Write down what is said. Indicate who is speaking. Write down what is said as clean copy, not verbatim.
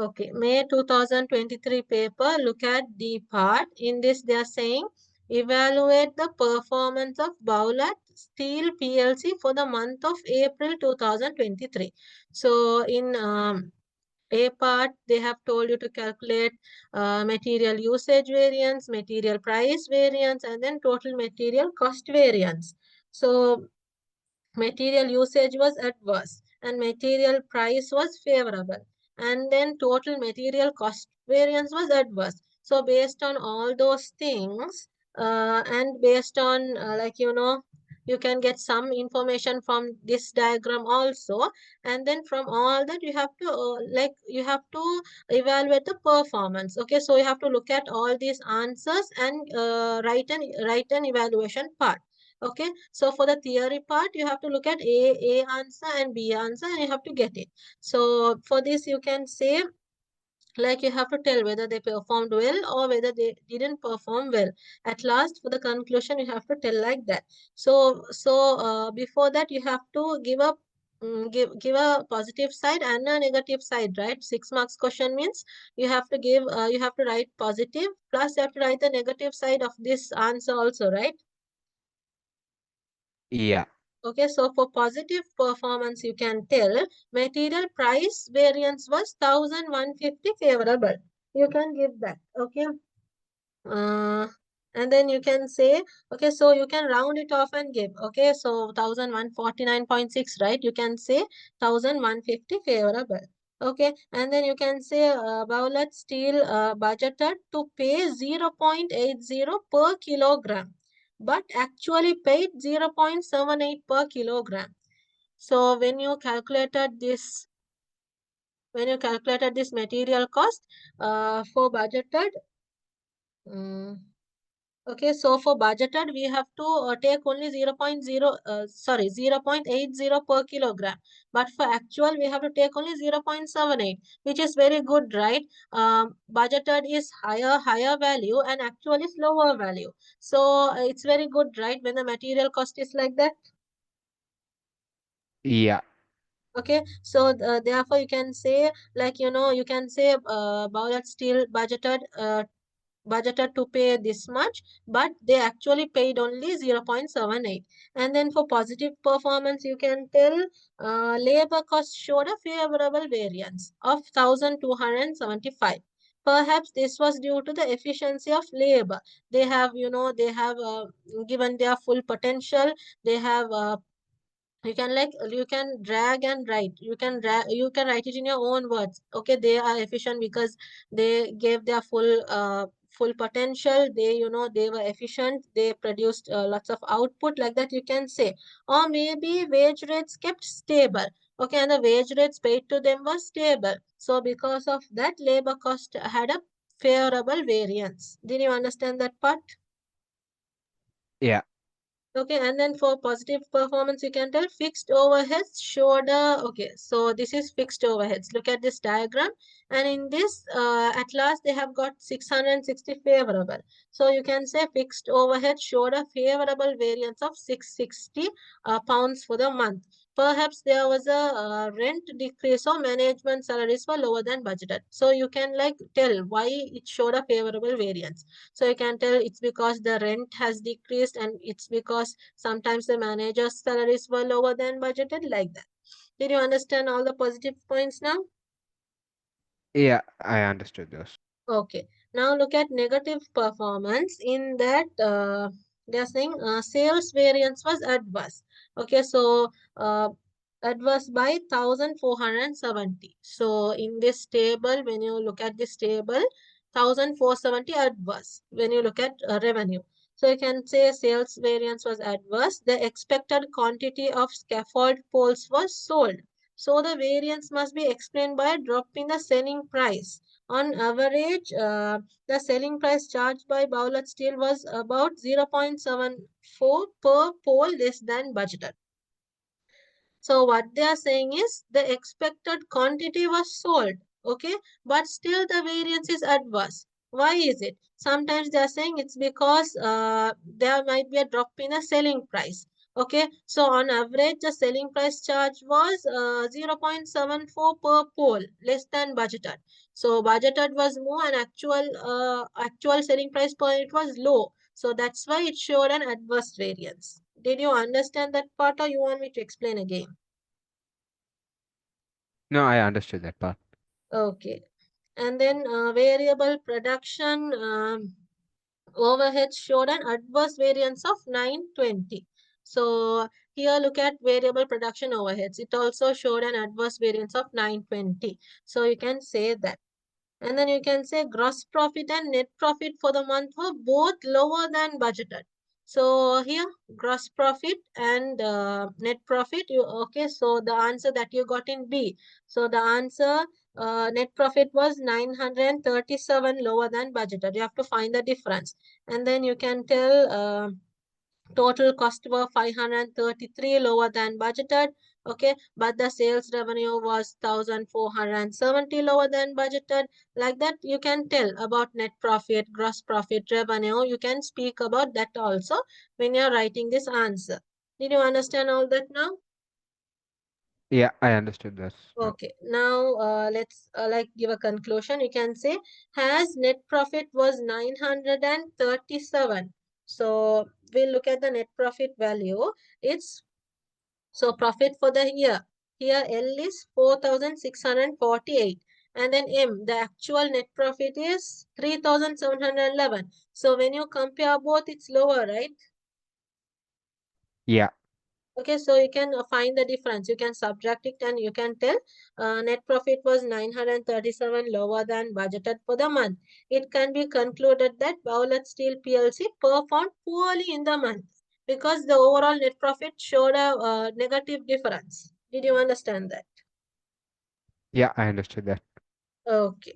Speaker 1: Okay, May 2023 paper, look at D part. In this, they are saying evaluate the performance of Bowlat Steel PLC for the month of April 2023. So, in A part, they have told you to calculate material usage variance, material price variance, and then total material cost variance. So, material usage was adverse and material price was favorable, and then total material cost variance was adverse. So based on all those things, and based on you can get some information from this diagram also, and then from all that you have to evaluate the performance. Okay, so you have to look at all these answers and write an evaluation part. Okay, so for the theory part, you have to look at A answer and B answer, and you have to get it. So for this, you can say, like, you have to tell whether they performed well or whether they didn't perform well. At last, for the conclusion, you have to tell like that. So before that, you have to give a positive side and a negative side, right? 6 marks question means you have to write positive, plus you have to write the negative side of this answer also, right?
Speaker 2: Yeah.
Speaker 1: Okay, so for positive performance, you can tell material price variance was 1150 favorable. You can give that. Okay. Uh, and then you can say, okay, so you can round it off and give. Okay, so 1149.6, right? You can say 1150 favorable. Okay, and then you can say Bowlet Steel budgeted to pay 0.80 per kilogram, but actually paid 0.78 per kilogram. So when you calculated this material cost for budgeted, um, okay, so for budgeted, we have to take only 0.80 per kilogram. But for actual, we have to take only 0.78, which is very good, right? Budgeted is higher value and actual is lower value. So it's very good, right? When the material cost is like that.
Speaker 2: Yeah.
Speaker 1: Okay, so therefore you can say, you can say Bowlet Steel budgeted to pay this much, but they actually paid only 0.78. And then for positive performance, you can tell labor cost showed a favorable variance of 1275. Perhaps this was due to the efficiency of labor. They have given their full potential. They have you can drag and write, you can write it in your own words. Okay, they are efficient because they gave their full potential. They were efficient, they produced lots of output, like that you can say. Or maybe wage rates kept stable. Okay, and the wage rates paid to them were stable, so because of that, labor cost had a favorable variance. Did you understand that part?
Speaker 2: Yeah.
Speaker 1: Okay, and then for positive performance, you can tell fixed overheads showed a, okay, so this is fixed overheads. Look at this diagram. And in this, at last, they have got 660 favorable. So you can say fixed overhead showed a favorable variance of 660 pounds for the month. Perhaps there was a rent decrease, or management salaries were lower than budgeted. So you can tell why it showed a favorable variance. So you can tell it's because the rent has decreased, and it's because sometimes the manager's salaries were lower than budgeted, like that. Did you understand all the positive points now?
Speaker 2: Yeah. I understood those.
Speaker 1: Okay. Now look at negative performance. In that, they're saying sales variance was adverse. Okay, so adverse by 1470. So in this table, when you look at this table, 1470 adverse when you look at revenue. So you can say sales variance was adverse. The expected quantity of scaffold poles was sold. So the variance must be explained by a drop in the selling price. On average, the selling price charged by Bowlet Steel was about 0.74 per pole less than budgeted. So what they are saying is the expected quantity was sold, okay, but still the variance is adverse. Why is it? Sometimes they are saying it's because there might be a drop in the selling price. Okay, so on average, the selling price charge was 0.74 per pole, less than budgeted. So budgeted was more and actual selling price per unit was low. So that's why it showed an adverse variance. Did you understand that part or you want me to explain again?
Speaker 2: No, I understood that part.
Speaker 1: Okay. And then variable production overheads showed an adverse variance of 920. So here look at variable production overheads. It also showed an adverse variance of 920. So you can say that. And then you can say gross profit and net profit for the month were both lower than budgeted. So here gross profit and net profit, okay, so the answer that you got in B. So the answer net profit was 937 lower than budgeted. You have to find the difference. And then you can tell total cost were 533 lower than budgeted. Okay, but the sales revenue was 1470 lower than budgeted. Like that, you can tell about net profit, gross profit, revenue. You can speak about that also when you're writing this answer. Did you understand all that now?
Speaker 2: Yeah, I understood this now.
Speaker 1: Okay, now let's like give a conclusion. You can say has net profit was 937. So we'll look at the net profit value. It's so profit for the year. Here L is 4,648. And then M, the actual net profit is 3,711. So when you compare both, it's lower, right?
Speaker 2: Yeah,
Speaker 1: Okay, so you can find the difference. You can subtract it and you can tell net profit was 937 lower than budgeted for the month. It can be concluded that Bowlet Steel PLC performed poorly in the month because the overall net profit showed a negative difference. Did you understand that?
Speaker 2: yeah, I understood that.
Speaker 1: Okay.